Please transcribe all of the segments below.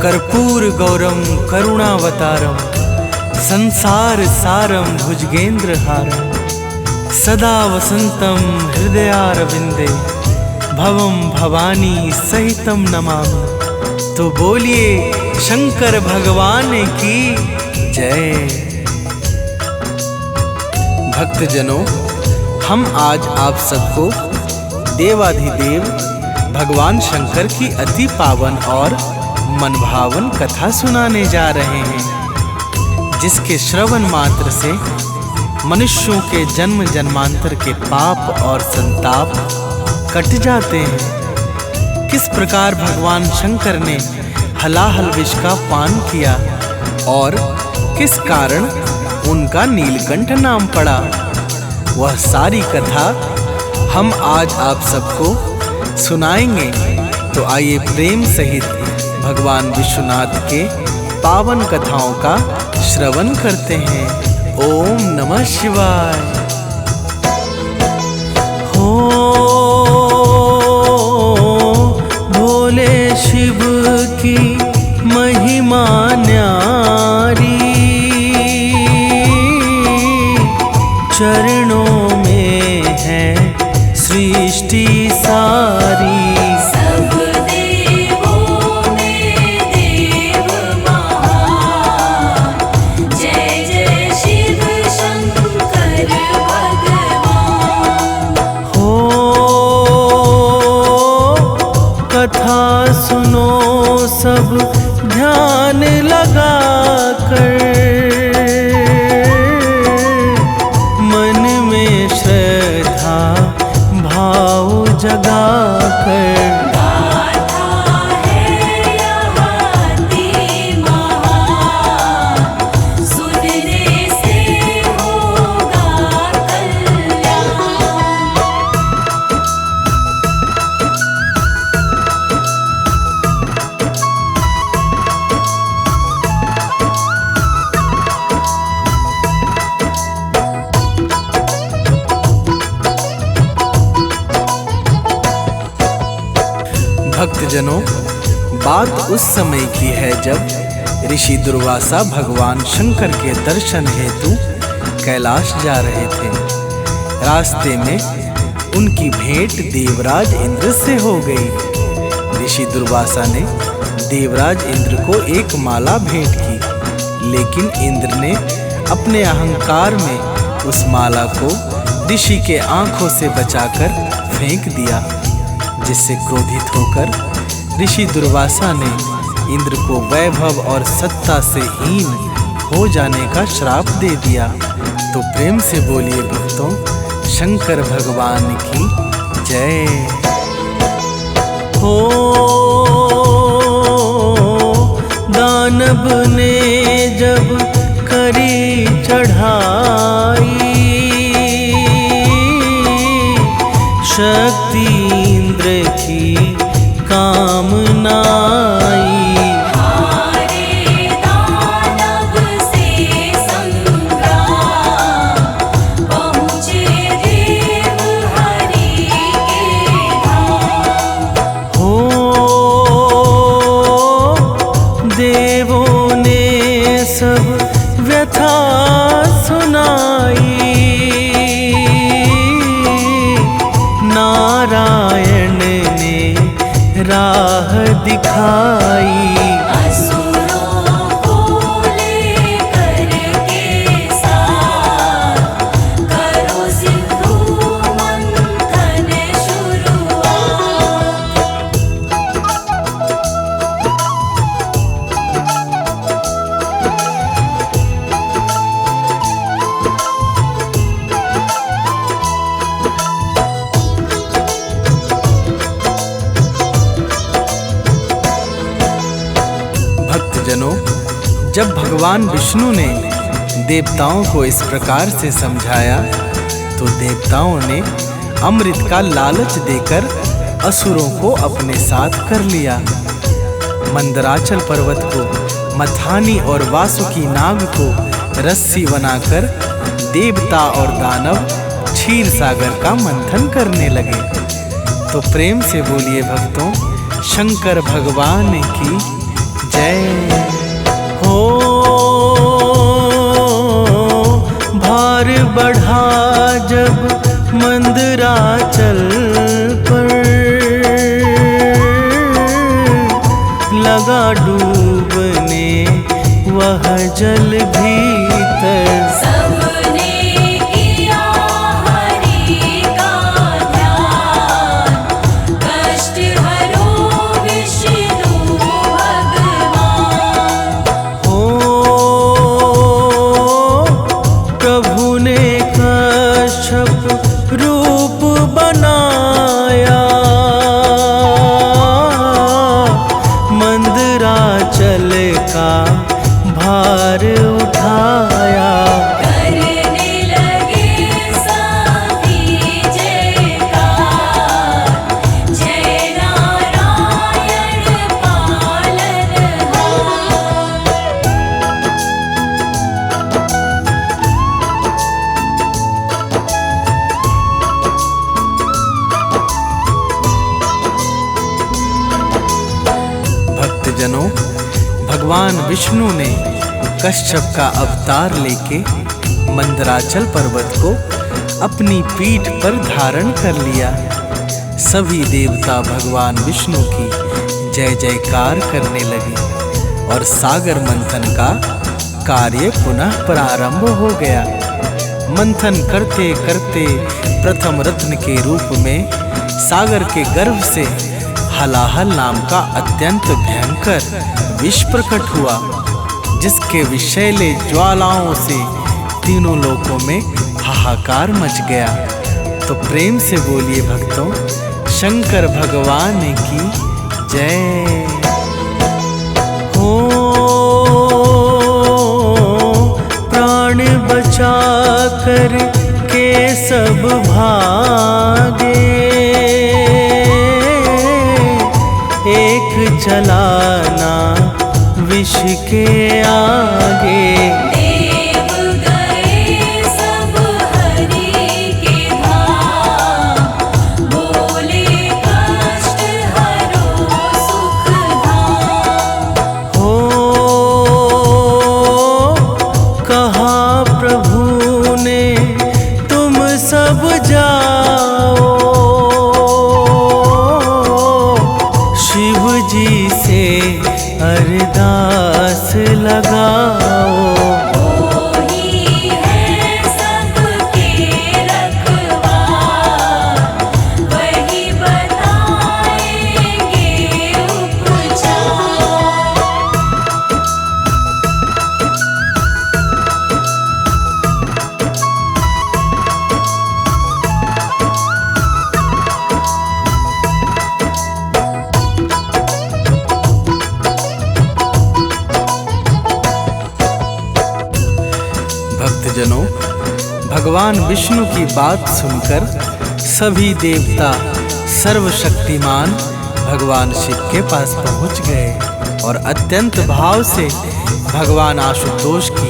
कर्पूर गौरम करुणावतारम संसार सारम भुजगेंद्रहारम सदा वसंतम हृदयारविंदे भवम भवानी सहितम नमामि। तो बोलिए शंकर भगवान की जय। भक्तजनों, हम आज आप सबको देवाधिदेव भगवान शंकर की अति पावन और मनभावन कथा सुनाने जा रहे हैं, जिसके श्रवण मात्र से मनुष्यों के जन्म जन्मांतर के पाप और संताप कट जाते हैं। किस प्रकार भगवान शंकर ने हलाहल विष का पान किया और किस कारण उनका नीलकंठ नाम पड़ा, वह सारी कथा हम आज आप सबको सुनाएंगे। तो आइए प्रेम सहित भगवान विश्वनाथ के पावन कथाओं का श्रवण करते हैं। ओम नमः शिवाय। हो भोले शिव की महिमा न्यारी, चरणों में है सृष्टि सारी। सब देवों में देव महान, जय जय शिव शंकर भगवान। हो कथा सुनो सब ध्यान लगा कर, मन में श्रद्धा भाव जगा कर। गाथा है यह अति महान, सुनने से होगा कल्याण। भक्तजनों, बात उस समय की है जब ऋषि दुर्वासा भगवान शंकर के दर्शन हेतु कैलाश जा रहे थे। रास्ते में उनकी भेंट देवराज इंद्र से हो गई। ऋषि दुर्वासा ने देवराज इंद्र को एक माला भेंट की, लेकिन इंद्र ने अपने अहंकार में उस माला को ऋषि के आंखों से बचाकर फेंक दिया, जिससे क्रोधित होकर ऋषि दुर्वासा ने इंद्र को वैभव और सत्ता से हीन हो जाने का श्राप दे दिया। तो प्रेम से बोलिए भक्तों, शंकर भगवान की जय। हो दानव ने जब करी चढ़ाई, शक्ति इंद्र की कामना आई। हारे दानव से संग्राम, पहुँचे देव हरि के धाम। हो देवों ने सब व्यथा सुनाई, नारायण ने राह दिखाई। असुरों को लेकर के साथ, करो सिंधु मंथन शुरुआत। भक्तजनों, जब भगवान विष्णु ने देवताओं को इस प्रकार से समझाया, तो देवताओं ने अमृत का लालच देकर असुरों को अपने साथ कर लिया। मंदराचल पर्वत को, मथानी और वासुकी नाग को रस्सी बनाकर देवता और दानव क्षीर सागर का मंथन करने लगे। तो प्रेम से बोलिए भक्तों, शंकर भगवान की जय हो। भार बढ़ा जब मंदराचल पर, लगा डूबने वह जल भीतर। सबने किया हरि का ध्यान, कष्ट हरो विष्णु भगवान। हो प्रभु ने कश्यप रूप बनाया, मंदराचल का भार उठाया। करने लगे सभी जयकार, जय नारायण पालनहार। भक्तजनों, भगवान विष्णु ने कश्यप का अवतार लेके मंदराचल पर्वत को अपनी पीठ पर धारण कर लिया। सभी देवता भगवान विष्णु की जय जयकार करने लगे और सागर मंथन का कार्य पुनः प्रारंभ हो गया। मंथन करते करते प्रथम रत्न के रूप में सागर के गर्भ से हलाहल नाम का अत्यंत भयंकर विष प्रकट हुआ, जिसके विषैले ज्वालाओं से तीनों लोकों में हाहाकार मच गया। तो प्रेम से बोलिए भक्तों, शंकर भगवान की जय हो। प्राण बचा कर के सब भागे, एक चलाना विष के आगे। देव गए सब हरि के धाम, बोले कष्ट हरो सुख धाम। हो कहा प्रभु ने तुम सब जाओ, शिव जी से अरदास लगाओ। वही है सबके रखवार, वही बताएंगे उपचार। भक्तजनों, भगवान विष्णु की बात सुनकर सभी देवता सर्वशक्तिमान भगवान शिव के पास पहुंच गए और अत्यंत भाव से भगवान आशुतोष की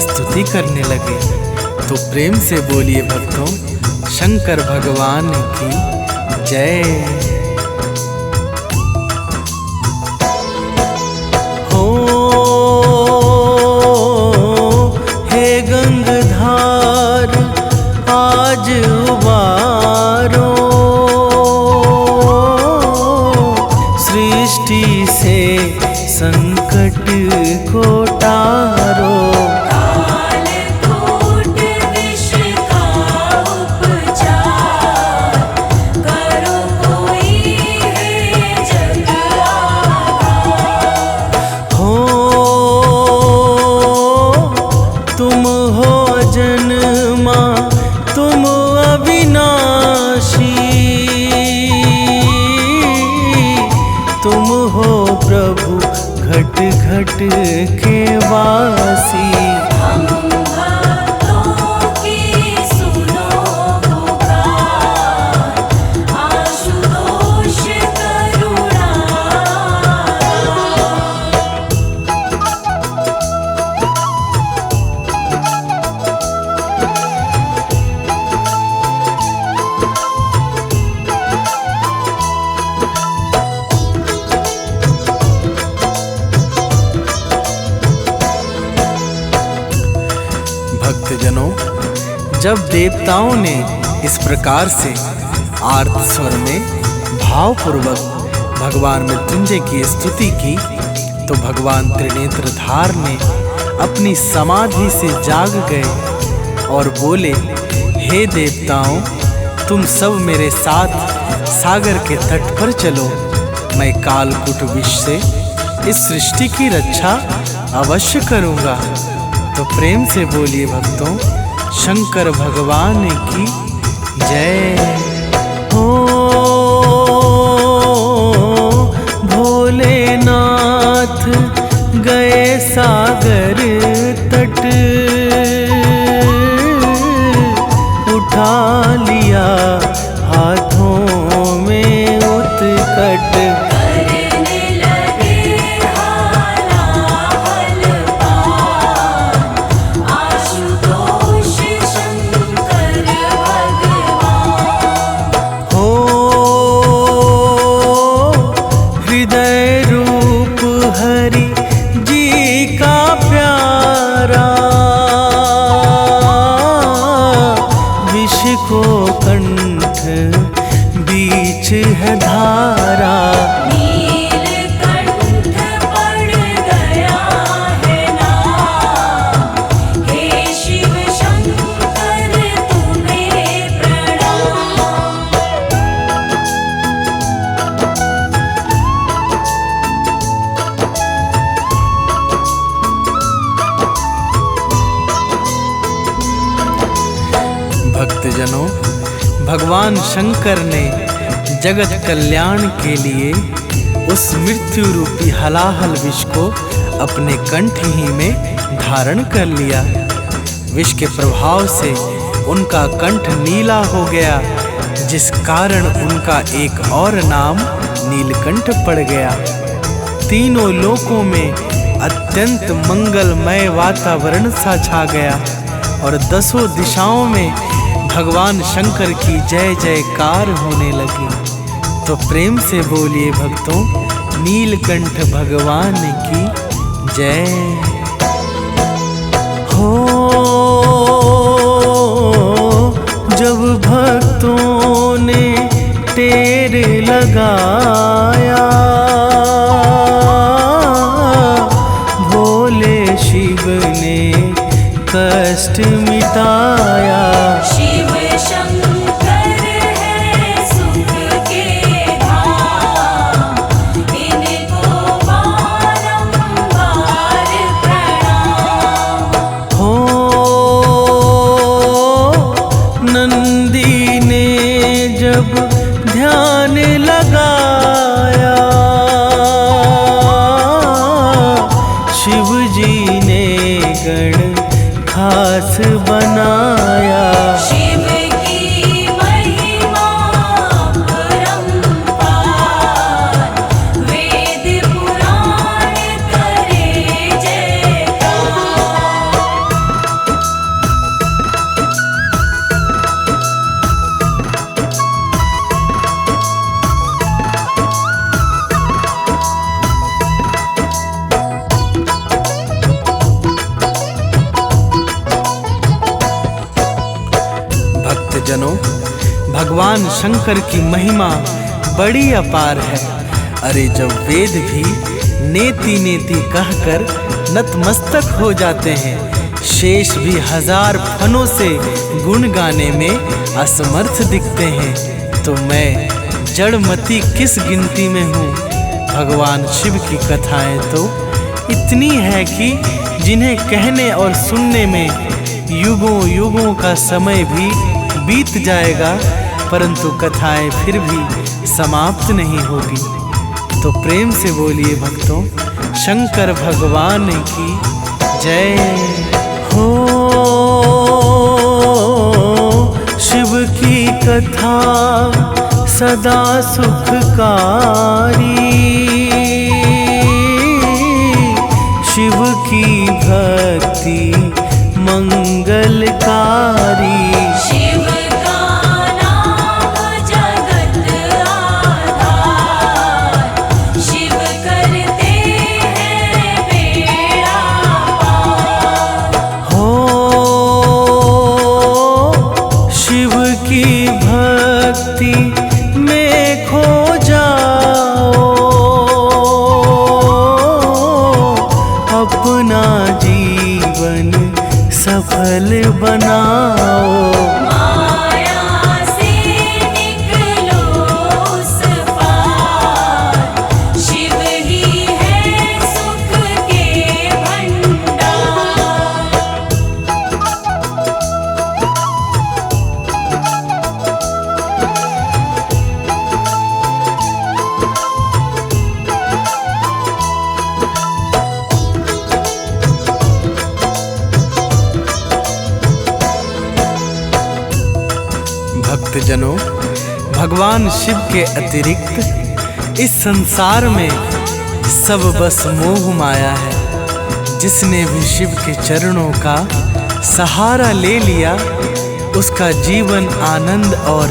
स्तुति करने लगे। तो प्रेम से बोलिए भक्तों, शंकर भगवान की जय हो। हे गंगधार आज उबारो, सृष्टि से संकट को टारो। काल कूट विष का उपचार, करो कोई है जग आधार। हो तुम हो जन्मा तुम अविनाशी, तुम हो प्रभु घट घट के वासी। हम भक्तों की सुनो पुकार, आशुतोष करुणा। भक्तजनों, जब देवताओं ने इस प्रकार से आर्त स्वर में भावपूर्वक भगवान मृत्युंजय की स्तुति की, तो भगवान त्रिनेत्रधार ने अपनी समाधि से जाग गए और बोले, हे देवताओं, तुम सब मेरे साथ सागर के तट पर चलो। मैं कालकूट विष से इस सृष्टि की रक्षा अवश्य करूंगा। तो प्रेम से बोलिए भक्तों, शंकर भगवान की जय हो। भोलेनाथ गए सागर तट, उठा लिया हाथों में उत्कट। करने लगे हालाहल पार, आशुतोष शंकर भगवान। हो हृदय रूप हरि जी का प्यारा, विष को कंठ बीच है धारा। नीलकंठ पड़ गया है नाम, हे शिव शंकर तुम्हें प्रणाम। भक्तजनों, भगवान शंकर ने जगत कल्याण के लिए उस मृत्यु रूपी हलाहल विष को अपने कंठ ही में धारण कर लिया। विष के प्रभाव से उनका कंठ नीला हो गया, जिस कारण उनका एक और नाम नीलकंठ पड़ गया। तीनों लोकों में अत्यंत मंगलमय वातावरण सा छा गया और दसों दिशाओं में भगवान शंकर की जय जयकार होने लगी। तो प्रेम से बोलिए भक्तों, नीलकंठ भगवान की जय हो। जब भक्तों ने टेर लगाया, भोले शिव ने कष्ट मिटाया। शिव शंकर है सुख के धाम, इनको बारंबार प्रणाम। हो नंदी ने जब ध्यान लगाया, शिव जी ने गण खास बनाया। शिव की महिमा परंपार, वेद पुराण करे जयकार। भक्तजनों, भगवान शंकर की महिमा बड़ी अपार है। अरे जब वेद भी नेति नेति कहकर नतमस्तक हो जाते हैं, शेष भी हजार फनों से गुण गाने में असमर्थ दिखते हैं, तो मैं जड़मती किस गिनती में हूँ। भगवान शिव की कथाएं तो इतनी है कि जिन्हें कहने और सुनने में युगों युगों का समय भी बीत जाएगा, परंतु कथाएं फिर भी समाप्त नहीं होगी। तो प्रेम से बोलिए भक्तों, शंकर भगवान की जय हो। शिव की कथा सदा सुखकारी, शिव की भक्ति मंगलकारी। शिव का नाम जगत आधार, शिव करते हैं बेड़ा पार। हो बनाओ। माया से निकलो उस पार, शिव ही है सुख के भंडार। भक्तजनों, भगवान शिव के अतिरिक्त इस संसार में सब बस मोह माया है। जिसने भी शिव के चरणों का सहारा ले लिया, उसका जीवन आनंद और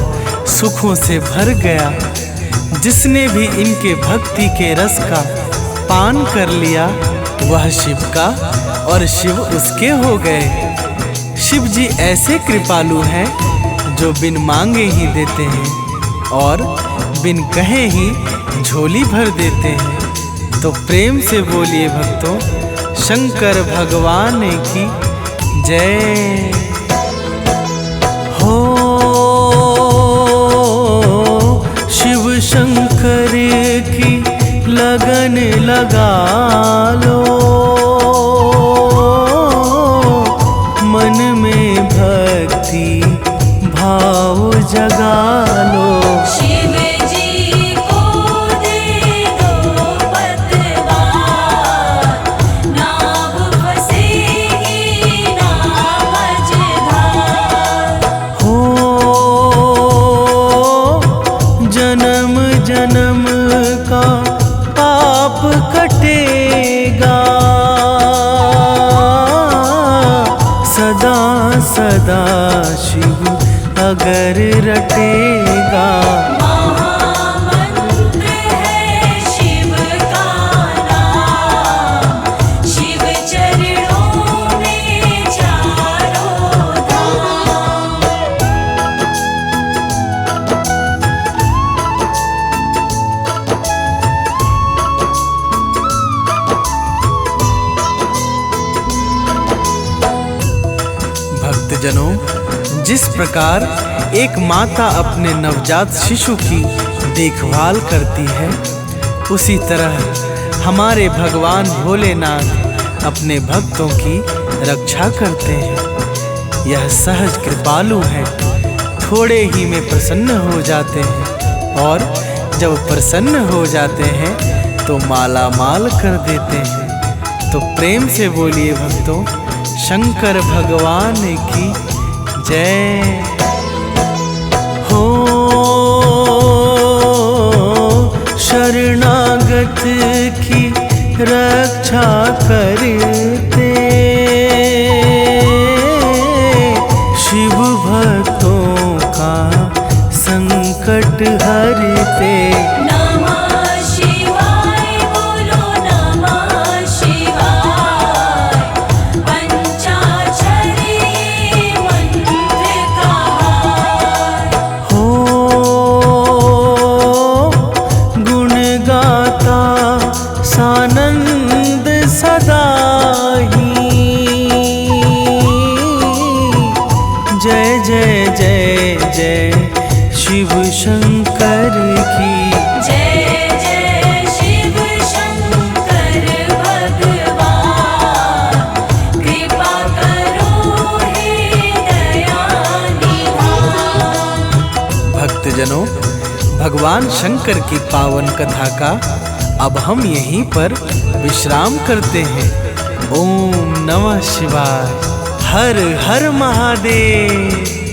सुखों से भर गया। जिसने भी इनके भक्ति के रस का पान कर लिया, वह शिव का और शिव उसके हो गए। शिव जी ऐसे कृपालु हैं जो बिन मांगे ही देते हैं और बिन कहे ही झोली भर देते हैं। तो प्रेम से बोलिए भक्तों, शंकर भगवान की जय हो। शिव शंकर की लगन लगा लो, मन में भक्ति भाव जगा लो। शिव जी को दे दो पतवार, नाव फंसेगी ना मझधार। हो जन्म जन्म का पाप कटेगा, सदा सदा शिव अगर रटेगा। महामंत्र है शिव का नाम, शिव चरणों में चारों धाम। भक्तजनों, जिस प्रकार एक माता अपने नवजात शिशु की देखभाल करती है, उसी तरह हमारे भगवान भोलेनाथ अपने भक्तों की रक्षा करते हैं। यह सहज कृपालु है, थोड़े ही में प्रसन्न हो जाते हैं और जब प्रसन्न हो जाते हैं तो माला माल कर देते हैं। तो प्रेम से बोलिए भक्तों, शंकर भगवान की जय हो। शरणागत की रक्षा करते, शिव भक्तों का संकट हरते। नमः शिवाय बोलो नमः शिवाय, पंचाक्षरी मंत्र कहाय। हो गुण गाता सानंद सदा ही, जय जय जय जय शिव शंकर की। जय जय शिव शंकर भगवान, कृपा करो हे दयानिधान। भक्तजनों, भगवान शंकर की पावन कथा का अब हम यहीं पर विश्राम करते हैं। ओम नमः शिवाय। हर हर महादेव।